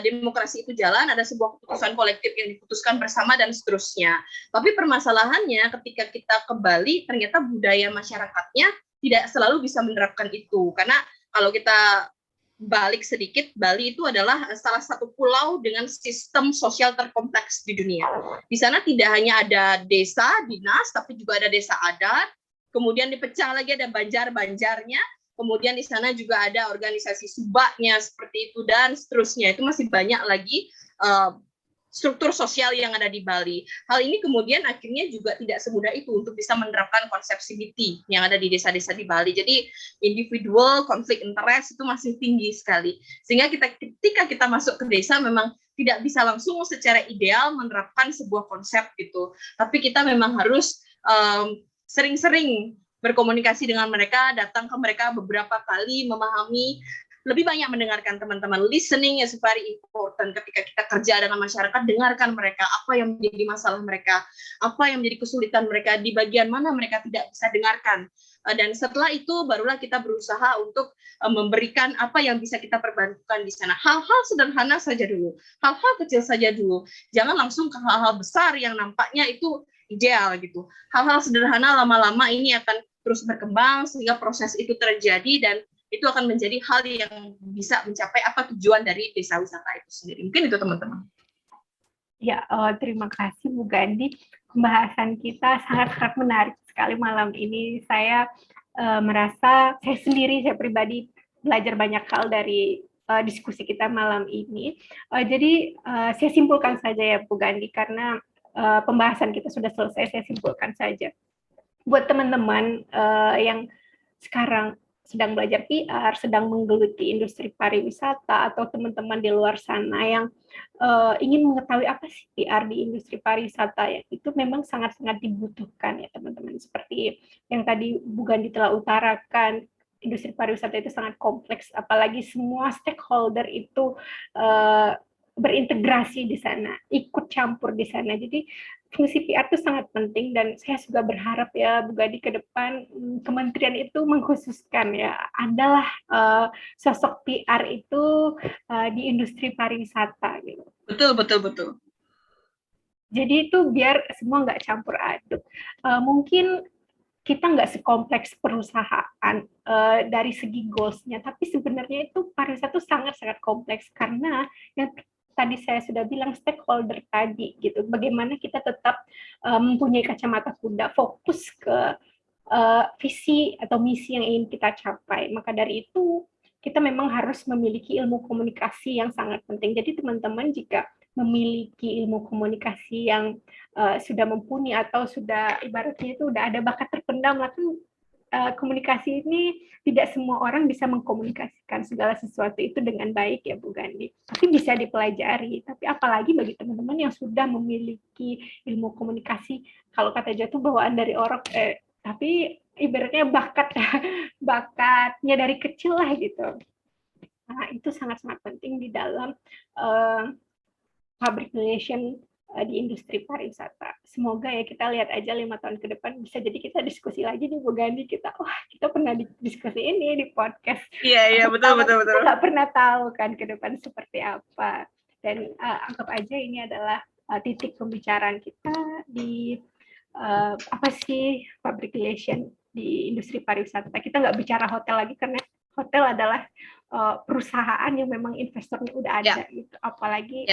demokrasi itu jalan, ada sebuah keputusan kolektif yang diputuskan bersama dan seterusnya. Tapi permasalahannya ketika kita ke Bali, ternyata budaya masyarakatnya tidak selalu bisa menerapkan itu. Karena kalau kita balik sedikit, Bali itu adalah salah satu pulau dengan sistem sosial terkompleks di dunia. Di sana tidak hanya ada desa, dinas, tapi juga ada desa adat, kemudian dipecah lagi ada banjar-banjarnya, kemudian di sana juga ada organisasi subaknya seperti itu dan seterusnya. Itu masih banyak lagi struktur sosial yang ada di Bali. Hal ini kemudian akhirnya juga tidak semudah itu untuk bisa menerapkan konsep CBT yang ada di desa-desa di Bali. Jadi individual konflik interest itu masih tinggi sekali. Sehingga ketika kita masuk ke desa memang tidak bisa langsung secara ideal menerapkan sebuah konsep gitu. Tapi kita memang harus sering-sering berkomunikasi dengan mereka, datang ke mereka beberapa kali, memahami, lebih banyak mendengarkan teman-teman. Listening is very important ketika kita kerja dengan masyarakat. Dengarkan mereka, apa yang menjadi masalah mereka, apa yang menjadi kesulitan mereka, di bagian mana mereka tidak bisa dengarkan. Dan setelah itu barulah kita berusaha untuk memberikan apa yang bisa kita perbantukan di sana. Hal-hal sederhana saja dulu, hal-hal kecil saja dulu. Jangan langsung ke hal-hal besar yang nampaknya itu ideal gitu. Hal-hal sederhana lama-lama ini akan terus berkembang sehingga proses itu terjadi dan itu akan menjadi hal yang bisa mencapai apa tujuan dari desa wisata itu sendiri. Mungkin itu teman-teman. Ya, terima kasih Bu Gandhi. Pembahasan kita sangat-sangat menarik sekali malam ini. Saya merasa saya pribadi belajar banyak hal dari diskusi kita malam ini. Jadi saya simpulkan saja ya Bu Gandhi, karena pembahasan kita sudah selesai, saya simpulkan saja. Buat teman-teman yang sekarang sedang belajar PR, sedang menggeluti industri pariwisata, atau teman-teman di luar sana yang ingin mengetahui apa sih PR di industri pariwisata, ya itu memang sangat-sangat dibutuhkan ya teman-teman. Seperti yang tadi Bu Gandhi telah utarakan, industri pariwisata itu sangat kompleks, apalagi semua stakeholder itu berintegrasi di sana, ikut campur di sana. Jadi fungsi PR itu sangat penting, dan saya juga berharap ya Bu Gandhi ke depan kementerian itu mengkhususkan ya adalah sosok PR itu di industri pariwisata gitu. Betul, betul, betul. Jadi itu biar semua nggak campur aduk. Mungkin kita nggak sekompleks perusahaan dari segi goals-nya, tapi sebenarnya itu pariwisata itu sangat-sangat kompleks, karena yang tadi saya sudah bilang stakeholder tadi gitu, bagaimana kita tetap mempunyai kacamata kuda, fokus ke visi atau misi yang ingin kita capai. Maka dari itu kita memang harus memiliki ilmu komunikasi yang sangat penting. Jadi teman-teman jika memiliki ilmu komunikasi yang sudah mumpuni atau sudah ibaratnya itu udah ada bakat terpendam lah, kan komunikasi ini tidak semua orang bisa mengkomunikasikan segala sesuatu itu dengan baik ya Bu Gandhi. Tapi bisa dipelajari. Tapi apalagi bagi teman-teman yang sudah memiliki ilmu komunikasi, kalau kata Jatuh bawaan dari orang, tapi ibaratnya bakatnya dari kecil lah gitu. Nah, itu sangat-sangat penting di dalam public relation di industri pariwisata. Semoga ya kita lihat aja 5 tahun ke depan bisa jadi kita diskusi lagi nih Bu Gandhi, kita pernah diskusi ini di podcast. Iya betul. Kita nggak pernah tahu kan ke depan seperti apa. Dan anggap aja ini adalah titik pembicaraan kita di apa sih public relation di industri pariwisata. Kita nggak bicara hotel lagi karena hotel adalah perusahaan yang memang investornya udah ada gitu. Apalagi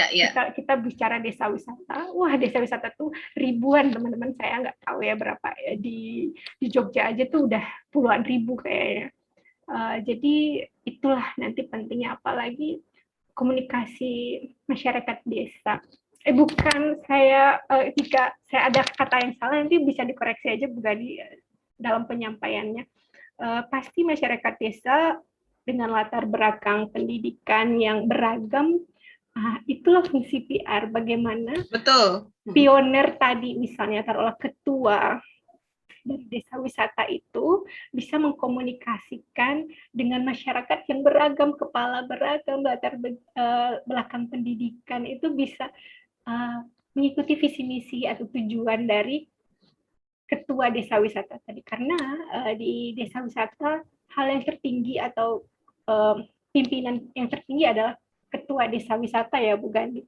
kita bicara desa wisata. Wah, desa wisata tuh ribuan, teman-teman. Saya nggak tahu ya berapa ya. Di Jogja aja tuh udah puluhan ribu kayaknya. Jadi itulah nanti pentingnya, apalagi komunikasi masyarakat desa. Bukan saya, jika saya ada kata yang salah nanti bisa dikoreksi aja Bu Gadi dalam penyampaiannya. Pasti masyarakat desa dengan latar belakang pendidikan yang beragam, itulah fungsi PR. Bagaimana pioner tadi, misalnya taruhlah ketua dari desa wisata itu bisa mengkomunikasikan dengan masyarakat yang beragam, kepala beragam, latar belakang pendidikan, itu bisa mengikuti visi misi atau tujuan dari ketua desa wisata tadi. Karena di desa wisata hal yang tertinggi atau pimpinan yang tertinggi adalah ketua desa wisata ya Bu Gandhi.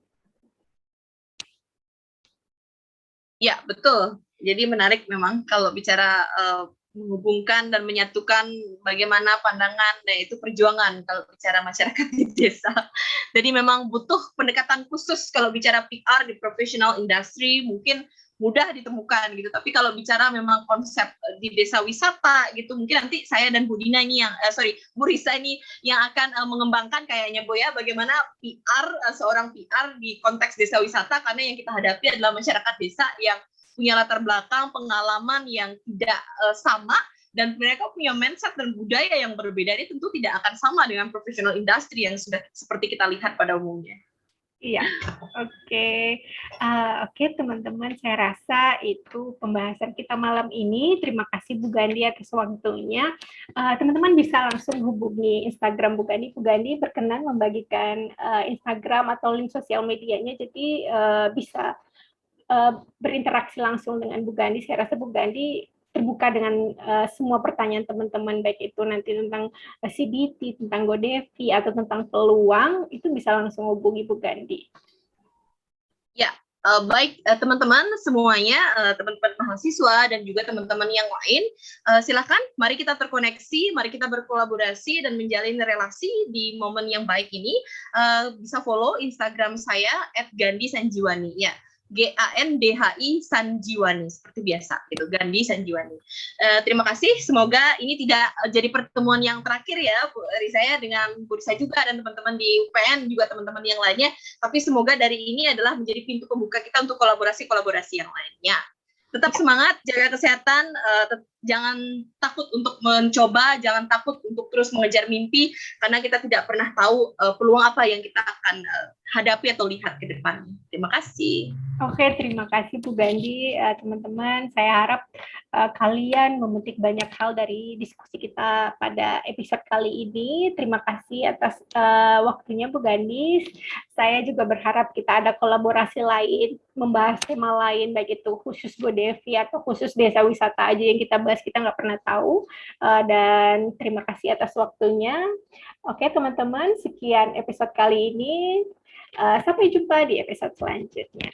Ya betul. Jadi menarik memang kalau bicara menghubungkan dan menyatukan bagaimana pandangan, dan itu perjuangan kalau bicara masyarakat di desa. Jadi memang butuh pendekatan khusus kalau bicara PR di professional industry, mungkin mudah ditemukan gitu. Tapi kalau bicara memang konsep di desa wisata gitu, mungkin nanti saya dan Bu Dina ini yang Bu Risa ini yang akan mengembangkan kayaknya Bu ya, bagaimana PR seorang PR di konteks desa wisata, karena yang kita hadapi adalah masyarakat desa yang punya latar belakang pengalaman yang tidak sama, dan mereka punya mindset dan budaya yang berbeda. Ini tentu tidak akan sama dengan professional industry yang sudah seperti kita lihat pada umumnya. Iya, oke teman-teman, saya rasa itu pembahasan kita malam ini. Terima kasih Bu Gandhi atas waktunya. Teman-teman bisa langsung hubungi Instagram Bu Gandhi. Bu Gandhi berkenan membagikan Instagram atau link sosial medianya, jadi bisa berinteraksi langsung dengan Bu Gandhi. Saya rasa Bu Gandhi terbuka dengan semua pertanyaan teman-teman, baik itu nanti tentang CBT, tentang GoDevi, atau tentang peluang, itu bisa langsung hubungi Bu Gandhi. Ya, baik teman-teman semuanya, teman-teman mahasiswa dan juga teman-teman yang lain, silakan mari kita terkoneksi, mari kita berkolaborasi dan menjalin relasi di momen yang baik ini. Bisa follow Instagram saya @gandhi_sanjiwani ya. GANDHI Sanjiwani, seperti biasa gitu, Gandhi Sanjiwani. Terima kasih, semoga ini tidak jadi pertemuan yang terakhir ya dari saya dengan Bu Risa juga dan teman-teman di UPN, juga teman-teman yang lainnya, tapi semoga dari ini adalah menjadi pintu pembuka kita untuk kolaborasi-kolaborasi yang lainnya. Tetap semangat, jaga kesehatan, jangan takut untuk mencoba, jangan takut untuk terus mengejar mimpi, karena kita tidak pernah tahu peluang apa yang kita akan hadapi atau lihat ke depan. Terima kasih. Oke, terima kasih Bu Gandhi. Teman-teman, saya harap kalian memetik banyak hal dari diskusi kita pada episode kali ini. Terima kasih atas waktunya Bu Gandhi. Saya juga berharap kita ada kolaborasi lain, membahas tema lain, baik itu khusus GoDevi atau khusus desa wisata aja yang kita bahas, kita nggak pernah tahu. Dan terima kasih atas waktunya. Oke teman-teman, sekian episode kali ini. Sampai jumpa di episode selanjutnya.